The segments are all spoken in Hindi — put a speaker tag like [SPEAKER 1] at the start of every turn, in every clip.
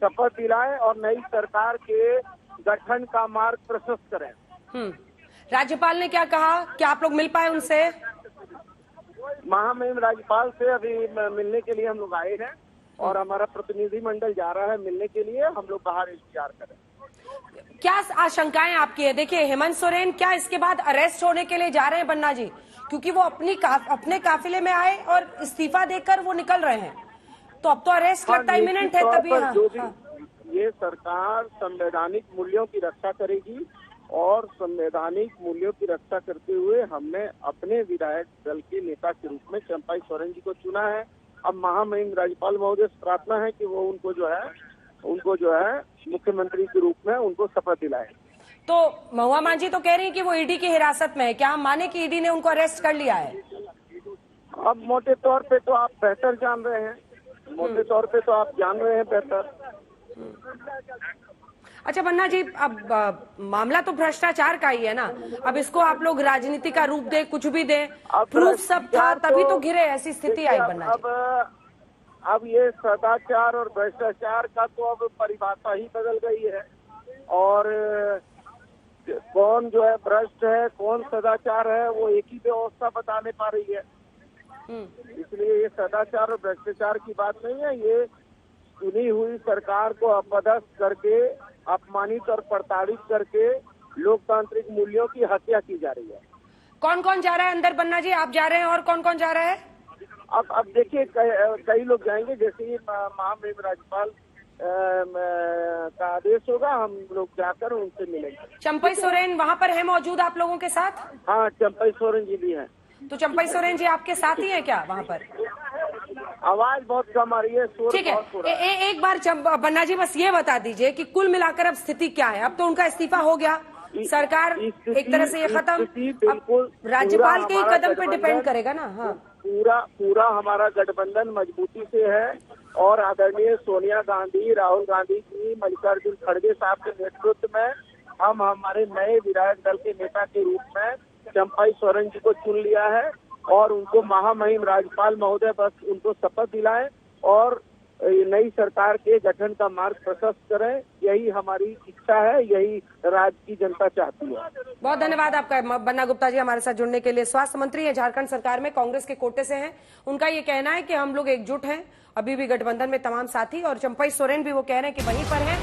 [SPEAKER 1] शपथ दिलाएं और नई सरकार के गठन का मार्ग प्रशस्त करें।
[SPEAKER 2] राज्यपाल ने क्या कहा? क्या आप लोग मिल पाए उनसे?
[SPEAKER 1] महामहिम राज्यपाल से अभी मिलने के लिए हम लोग आए हैं और हमारा प्रतिनिधि मंडल जा रहा है मिलने के लिए। हम लोग बाहर इंतजार करें।
[SPEAKER 2] क्या आशंकाएं आपकी है? देखिए, हेमंत सोरेन क्या इसके बाद अरेस्ट होने के लिए जा रहे हैं बन्ना जी? क्योंकि वो अपने काफिले में आए और इस्तीफा देकर वो निकल रहे हैं, तो अब तो अरेस्ट लगता है इमिनेंट है। तभी
[SPEAKER 1] ये सरकार संवैधानिक मूल्यों की रक्षा करेगी और संवैधानिक मूल्यों की रक्षा करते हुए हमने अपने विधायक दल के नेता के रूप में चंपाई सोरेन जी को चुना है। अब महामहिम राज्यपाल महोदय से प्रार्थना है कि वो उनको जो है मुख्यमंत्री के रूप में उनको शपथ दिलाए।
[SPEAKER 2] तो महुआ मांझी तो कह रही है कि वो ईडी की हिरासत में है। क्या हम माने कि ईडी ने उनको अरेस्ट कर लिया है?
[SPEAKER 1] अब मोटे तौर पे तो आप बेहतर जान रहे हैं, बेहतर।
[SPEAKER 2] अच्छा बन्ना जी, अब मामला तो भ्रष्टाचार का ही है ना। अब इसको आप लोग राजनीति का रूप दे, कुछ भी दे, प्रूफ सब था तभी तो घिरे, ऐसी स्थिति आई बन्ना जी।
[SPEAKER 1] अब ये सदाचार और भ्रष्टाचार का तो अब परिभाषा ही बदल गई है और कौन जो है भ्रष्ट है, कौन सदाचार है, वो एक ही व्यवस्था बता नहीं पा रही है। इसलिए ये सदाचार और भ्रष्टाचार की बात नहीं है, ये चुनी हुई सरकार को अपदस्थ करके, अपमानित और प्रताड़ित करके लोकतांत्रिक मूल्यों की हत्या की जा रही है।
[SPEAKER 2] कौन कौन जा रहा है अंदर बन्ना जी? आप जा रहे हैं और कौन कौन जा रहा है?
[SPEAKER 1] अब देखिए कई लोग जाएंगे, जैसे ही महामहिम राज्यपाल का आदेश होगा हम लोग जाकर उनसे मिलेंगे।
[SPEAKER 2] चंपाई सोरेन वहाँ पर है मौजूद आप लोगों के साथ?
[SPEAKER 1] हाँ, चंपाई सोरेन जी भी हैं।
[SPEAKER 2] तो चंपाई सोरेन जी आपके साथ ही हैं क्या वहाँ पर?
[SPEAKER 1] आवाज बहुत कम आ रही है, शोर
[SPEAKER 2] ठीक है।
[SPEAKER 1] बहुत हो रहा है।
[SPEAKER 2] एक बार बन्ना जी बस ये बता दीजिए कि कुल मिलाकर अब स्थिति क्या है? अब तो उनका इस्तीफा हो गया, सरकार एक तरह से ये खत्म, अब राज्यपाल के ही कदम पे डिपेंड करेगा ना। हाँ,
[SPEAKER 1] पूरा हमारा गठबंधन मजबूती से है और आदरणीय सोनिया गांधी, राहुल गांधी जी, मल्लिकार्जुन खड़गे साहब के नेतृत्व में हम हमारे नए विधायक दल के नेता के रूप में चंपाई सोरेन जी को चुन लिया है और उनको महामहिम राज्यपाल महोदय बस उनको शपथ दिलाएं और नई सरकार के गठन का मार्ग प्रशस्त करें। यही हमारी इच्छा है, यही राज्य की जनता चाहती है।
[SPEAKER 2] बहुत धन्यवाद आपका बन्ना गुप्ता जी हमारे साथ जुड़ने के लिए। स्वास्थ्य मंत्री है झारखंड सरकार में, कांग्रेस के कोटे से हैं। उनका ये कहना है कि हम लोग एकजुट हैं, अभी भी गठबंधन में तमाम साथी, और चंपाई सोरेन भी वो कह रहे हैं कि वहीं पर है।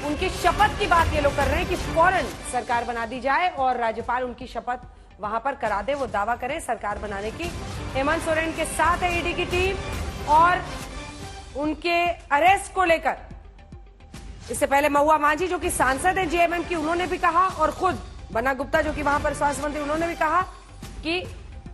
[SPEAKER 2] उनकी शपथ की बात ये लोग कर रहे हैं कि फौरन सरकार बना दी जाए और राज्यपाल उनकी शपथ वहां पर करा दे, वो दावा करें सरकार बनाने की। हेमंत सोरेन के साथ है ईडी की टीम और उनके अरेस्ट को लेकर इससे पहले महुआ मांझी जो कि सांसद है जेएमएम की, उन्होंने भी कहा, और खुद बन्ना गुप्ता जो कि वहां पर स्वास्थ्य मंत्री, उन्होंने भी कहा कि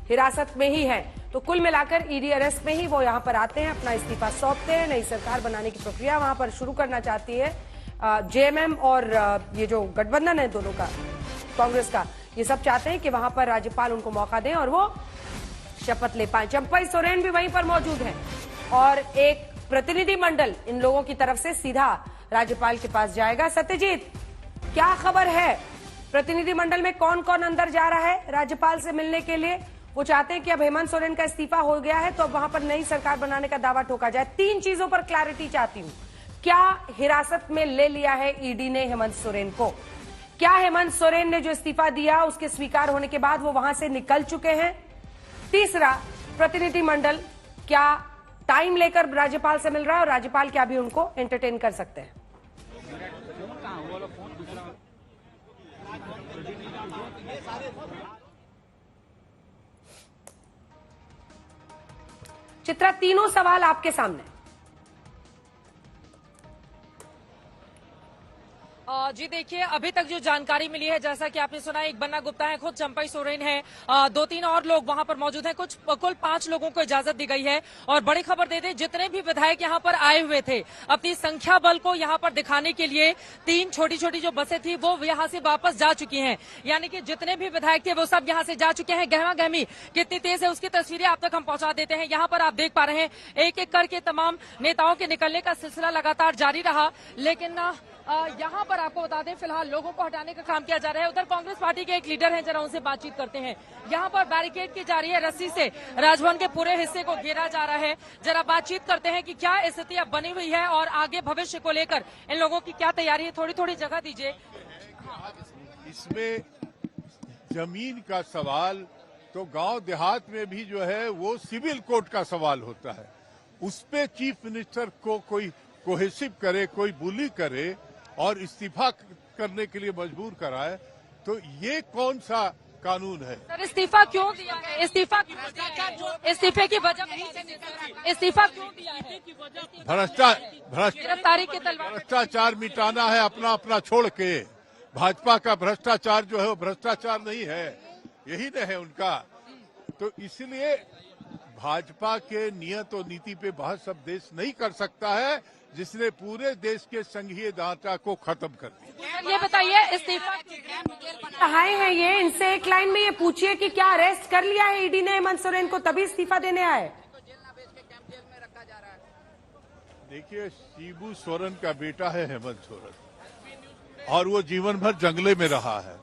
[SPEAKER 2] हिरासत में ही है। तो कुल मिलाकर ईडी अरेस्ट में ही वो यहां पर आते हैं, अपना इस्तीफा सौंपते हैं, नई सरकार बनाने की प्रक्रिया वहां पर शुरू करना चाहती है जेएमएम और ये जो गठबंधन है दोनों का, कांग्रेस का, ये सब चाहते हैं कि वहां पर राज्यपाल उनको मौका दें और वो शपथ ले पाए। चंपाई सोरेन भी वहीं पर मौजूद है और एक प्रतिनिधि मंडल इन लोगों की तरफ से सीधा राज्यपाल के पास जाएगा। सत्यजीत, क्या खबर है? प्रतिनिधि मंडल में कौन कौन अंदर जा रहा है राज्यपाल से मिलने के लिए? वो चाहते हैं कि अब हेमंत सोरेन का इस्तीफा हो गया है तो अब वहां पर नई सरकार बनाने का दावा ठोका जाए। 3 चीजों पर क्लैरिटी चाहती हूं। क्या हिरासत में ले लिया है ईडी ने हेमंत सोरेन को? क्या हेमंत सोरेन ने जो इस्तीफा दिया उसके स्वीकार होने के बाद वो वहां से निकल चुके हैं? तीसरा, प्रतिनिधि मंडल क्या टाइम लेकर राज्यपाल से मिल रहा है और राज्यपाल क्या भी उनको एंटरटेन कर सकते हैं? चित्रा, तीनों सवाल आपके सामने।
[SPEAKER 3] जी देखिए, अभी तक जो जानकारी मिली है, जैसा कि आपने सुना, एक बन्ना गुप्ता है, खुद चंपाई सोरेन है, 2-3 और लोग वहां पर मौजूद हैं। कुल 5 लोगों को इजाजत दी गई है। और बड़ी खबर दे दें, जितने भी विधायक यहां पर आए हुए थे अपनी संख्या बल को यहां पर दिखाने के लिए, 3 छोटी छोटी जो बसें थी वो यहां से वापस जा चुकी हैं। यानी कि जितने भी विधायक थे वो सब यहां से जा चुके हैं। गहमा गहमी कितनी तेज है उसकी तस्वीरें आप तक हम पहुंचा देते हैं। यहाँ पर आप देख पा रहे हैं एक एक करके तमाम नेताओं के निकलने का सिलसिला लगातार जारी रहा, लेकिन यहाँ पर आपको बता दें फिलहाल लोगों को हटाने का काम किया जा रहा है। उधर कांग्रेस पार्टी के एक लीडर हैं, जरा उनसे बातचीत करते हैं। यहाँ पर बैरिकेड की जा रही है, रस्सी से राजभवन के पूरे हिस्से को घेरा जा रहा है। जरा बातचीत करते हैं कि क्या स्थिति अब बनी हुई है और आगे भविष्य को लेकर इन लोगों की क्या तैयारी है। थोड़ी थोड़ी जगह दीजिए।
[SPEAKER 4] इसमें जमीन का सवाल तो गांव देहात में भी जो है वो सिविल कोर्ट का सवाल होता है। उस पे चीफ मिनिस्टर को कोई कोहेसिव करे, कोई बुली करे और इस्तीफा करने के लिए मजबूर कराए, तो ये कौन सा कानून है?
[SPEAKER 3] सर इस्तीफा क्यों दिया है? इस्तीफे की वजह, इस्तीफा क्यों दिया है? गिरफ्तारी की तलवार,
[SPEAKER 4] भ्रष्टाचार मिटाना है अपना अपना छोड़ के। भाजपा का भ्रष्टाचार जो है वो भ्रष्टाचार नहीं है, यही न है उनका। तो इसलिए भाजपा के नियत और नीति पे बहस अब देश नहीं कर सकता है, जिसने पूरे देश के संघीय ढांचा को खत्म कर दिया।
[SPEAKER 3] ये बताइए इस्तीफा
[SPEAKER 2] हाय है ये, इनसे एक लाइन में ये पूछिए कि क्या अरेस्ट कर लिया है ईडी ने हेमंत सोरेन को, तभी इस्तीफा देने आए?
[SPEAKER 4] देखिए, शिबू सोरेन का बेटा है हेमंत सोरेन और वो जीवन भर जंगले में रहा है,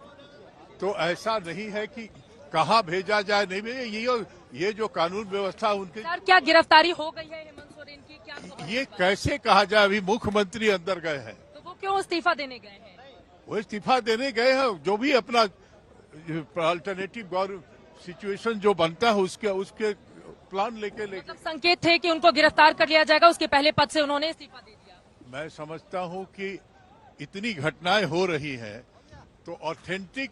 [SPEAKER 4] तो ऐसा नहीं है कि कहाँ भेजा जाए नहीं भेजा। ये जो कानून व्यवस्था उनके।
[SPEAKER 3] सर क्या गिरफ्तारी हो गई है हेमंत सोरेन की? क्या
[SPEAKER 4] ये कैसे कहा जाए? अभी मुख्यमंत्री अंदर गए हैं,
[SPEAKER 3] तो वो क्यों इस्तीफा देने गए हैं?
[SPEAKER 4] वो इस्तीफा देने गए हैं, जो भी अपना अल्टरनेटिव सिचुएशन जो बनता है उसके प्लान लेके
[SPEAKER 3] मतलब संकेत थे कि उनको गिरफ्तार कर लिया जाएगा, उसके पहले पद से उन्होंने इस्तीफा दे दिया।
[SPEAKER 4] मैं समझता हूं कि इतनी घटनाएं हो रही हैं तो ऑथेंटिक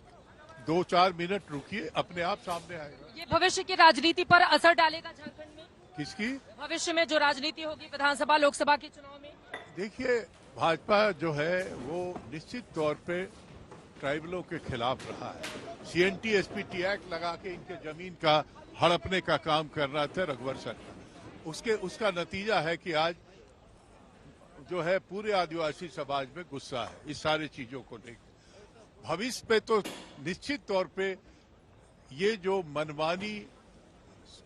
[SPEAKER 4] 2-4 मिनट रुकिए, अपने आप सामने आएगा।
[SPEAKER 3] ये भविष्य की राजनीति पर असर डालेगा झारखंड में?
[SPEAKER 4] किसकी?
[SPEAKER 3] भविष्य में जो राजनीति होगी विधानसभा लोकसभा के चुनाव में।
[SPEAKER 4] देखिए, भाजपा जो है वो निश्चित तौर पे ट्राइबलों के खिलाफ रहा है। CNT SPT एक्ट लगा के इनके जमीन का हड़पने का काम कर रहा था रघुवर सरकार। उसका नतीजा है कि आज जो है पूरे आदिवासी समाज में गुस्सा है इस सारी चीजों को लेकर। भविष्य पे तो निश्चित तौर पे ये जो मनमानी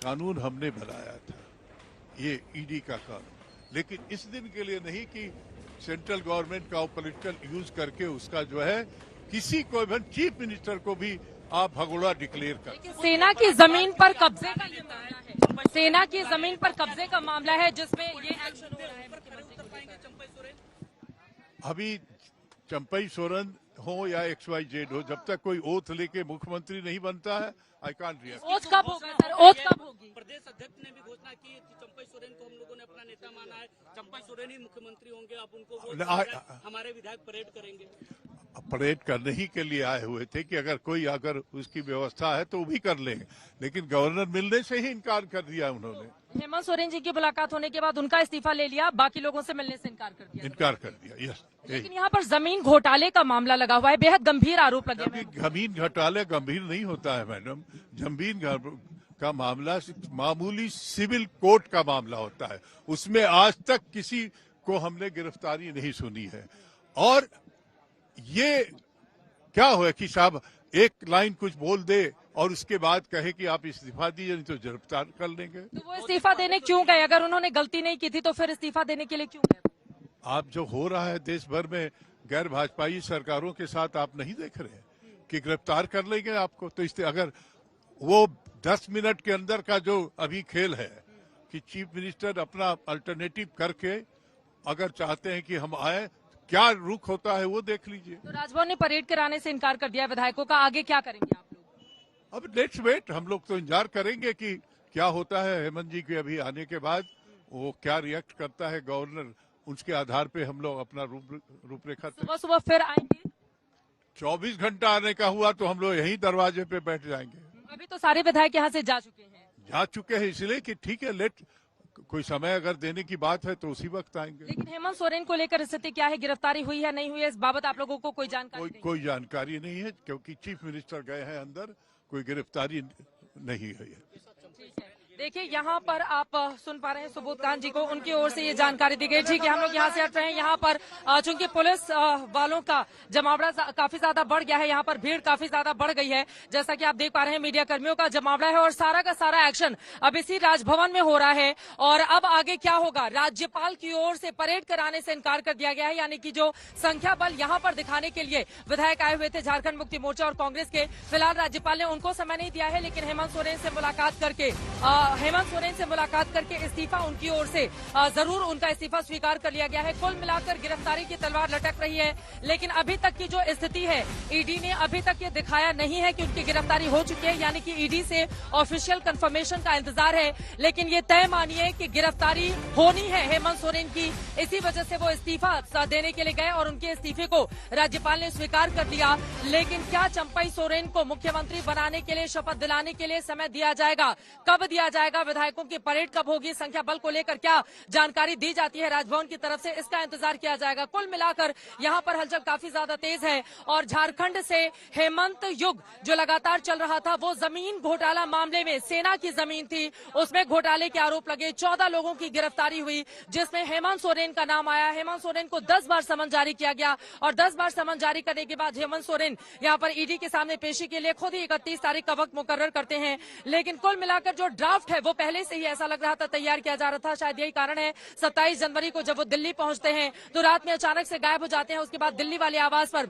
[SPEAKER 4] कानून हमने बनाया था, ये ईडी का कानून, लेकिन इस दिन के लिए नहीं कि सेंट्रल गवर्नमेंट का पॉलिटिकल यूज करके उसका जो है किसी को भी, चीफ मिनिस्टर को भी आप भगोड़ा डिक्लेयर कर।
[SPEAKER 3] सेना की जमीन पर कब्जे का ये मामला है, सेना की जमीन पर कब्जे का मामला है जिसमें ये एक्शन हो रहा है।
[SPEAKER 4] अभी चंपई सोरेन हो या XYZ हो, जब तक कोई ओथ लेके मुख्यमंत्री नहीं बनता है, आई कांट रिएक्ट।
[SPEAKER 3] ओथ कब होगा सर? ओथ कब होगी?
[SPEAKER 5] प्रदेश अध्यक्ष ने भी घोषणा की, चंपई सोरेन को हम लोगों ने अपना नेता माना है, चंपई सोरेन ही मुख्यमंत्री होंगे, अब उनको हमारे विधायक परेड करेंगे।
[SPEAKER 4] परेड करने ही के लिए आए हुए थे कि अगर उसकी व्यवस्था है तो वो भी कर लेंगे, लेकिन गवर्नर मिलने से ही इनकार कर दिया उन्होंने।
[SPEAKER 3] हेमंत सोरेन जी की मुलाकात होने के बाद उनका इस्तीफा ले लिया, बाकी लोगों से मिलने से इनकार कर दिया। यस, लेकिन यहाँ पर जमीन घोटाले का मामला लगा हुआ है, बेहद गंभीर आरोप लगे हुए हैं।
[SPEAKER 4] जमीन घोटाले गंभीर नहीं होता है मैडम, जमीन का मामला मामूली सिविल कोर्ट का मामला होता है, उसमें आज तक किसी को हमने गिरफ्तारी नहीं सुनी है। और ये क्या हुआ कि साहब एक लाइन कुछ बोल दे और उसके बाद कहे कि आप इस्तीफा दीजिए, नहीं तो गिरफ्तार कर लेंगे।
[SPEAKER 3] तो वो इस्तीफा देने क्यों गए? अगर उन्होंने गलती नहीं की थी तो फिर इस्तीफा देने के लिए क्यों गए?
[SPEAKER 4] आप जो हो रहा है देश भर में गैर भाजपाई सरकारों के साथ, आप नहीं देख रहे कि गिरफ्तार कर लेंगे आपको? तो अगर वो 10 मिनट के अंदर का जो अभी खेल है कि चीफ मिनिस्टर अपना अल्टरनेटिव करके अगर चाहते हैं कि हम आए, क्या रुख होता है वो देख लीजिए।
[SPEAKER 3] तो राजभवन ने परेड कराने से इनकार कर दिया विधायकों का, आगे क्या करेंगे आप लोग?
[SPEAKER 4] अब लेट्स वेट, हम लोग तो इंतजार करेंगे कि क्या होता है हेमंत जी के अभी आने के बाद, वो क्या रिएक्ट करता है गवर्नर, उसके आधार पे हम लोग अपना रूपरेखा।
[SPEAKER 3] सुबह सुबह फिर आएंगे?
[SPEAKER 4] 24 घंटा आने का हुआ तो हम लोग यहीं दरवाजे पे बैठ जाएंगे।
[SPEAKER 3] अभी तो सारे विधायक यहाँ से जा चुके हैं
[SPEAKER 4] इसलिए कि ठीक है, लेट कोई समय अगर देने की बात है तो उसी वक्त आएंगे।
[SPEAKER 3] लेकिन हेमंत सोरेन को लेकर स्थिति क्या है? गिरफ्तारी हुई है नहीं हुई है, इस बाबत आप लोगों को कोई जानकारी?
[SPEAKER 4] कोई जानकारी नहीं है, क्योंकि चीफ मिनिस्टर गए हैं अंदर, कोई गिरफ्तारी नहीं हुई है।
[SPEAKER 3] ठीक है। देखिए यहाँ पर आप सुन पा रहे हैं सुबोध कांत जी को, उनकी ओर से ये जानकारी दी गई। ठीक है, हम लोग यहाँ से हट रहे हैं। यहाँ पर चूंकि पुलिस वालों का जमावड़ा काफी ज्यादा बढ़ गया है, यहाँ पर भीड़ काफी ज्यादा बढ़ गई है, जैसा कि आप देख पा रहे हैं मीडिया कर्मियों का जमावड़ा है और सारा का सारा एक्शन अब इसी राजभवन में हो रहा है। और अब आगे क्या होगा, राज्यपाल की ओर से परेड कराने से इनकार कर दिया गया है, यानी कि जो संख्या बल यहाँ पर दिखाने के लिए विधायक आए हुए थे झारखंड मुक्ति मोर्चा और कांग्रेस के, फिलहाल राज्यपाल ने उनको समय नहीं दिया है, लेकिन हेमंत सोरेन से मुलाकात करके इस्तीफा उनकी ओर से जरूर उनका इस्तीफा स्वीकार कर लिया गया है। कुल मिलाकर गिरफ्तारी की तलवार लटक रही है, लेकिन अभी तक की जो स्थिति है, ईडी ने अभी तक ये दिखाया नहीं है कि उनकी गिरफ्तारी हो चुकी है, यानी कि ईडी से ऑफिशियल कंफर्मेशन का इंतजार है। लेकिन ये तय मानिए कि गिरफ्तारी होनी है हेमंत सोरेन की, इसी वजह से वो इस्तीफा देने के लिए गए और उनके इस्तीफे को राज्यपाल ने स्वीकार कर लिया। लेकिन क्या चंपई सोरेन को मुख्यमंत्री बनाने के लिए, शपथ दिलाने के लिए समय दिया जाएगा? कब दिया जाएगा? विधायकों की परेड कब होगी? संख्या बल को लेकर क्या जानकारी दी जाती है राजभवन की तरफ से, इसका इंतजार किया जाएगा। कुल मिलाकर यहाँ पर हलचल काफी ज्यादा तेज है और झारखंड से हेमंत युग जो लगातार चल रहा था, वो जमीन घोटाला मामले में, सेना की जमीन थी, उसमें घोटाले के आरोप लगे, 14 लोगों की गिरफ्तारी हुई, जिसमें हेमंत सोरेन का नाम आया। हेमंत सोरेन को 10 बार समन जारी किया गया और 10 बार समन जारी करने के बाद हेमंत सोरेन यहाँ पर ईडी के सामने पेशी के लिए खुद ही 31 तारीख का वक्त मुकर्रर करते हैं। लेकिन कुल मिलाकर जो ड्राफ्ट है वो पहले से ही ऐसा लग रहा था तैयार किया जा रहा था। शायद यही कारण है 27 जनवरी को जब वो दिल्ली पहुंचते हैं तो रात में अचानक से गायब हो जाते हैं। उसके बाद दिल्ली वाले आवास पर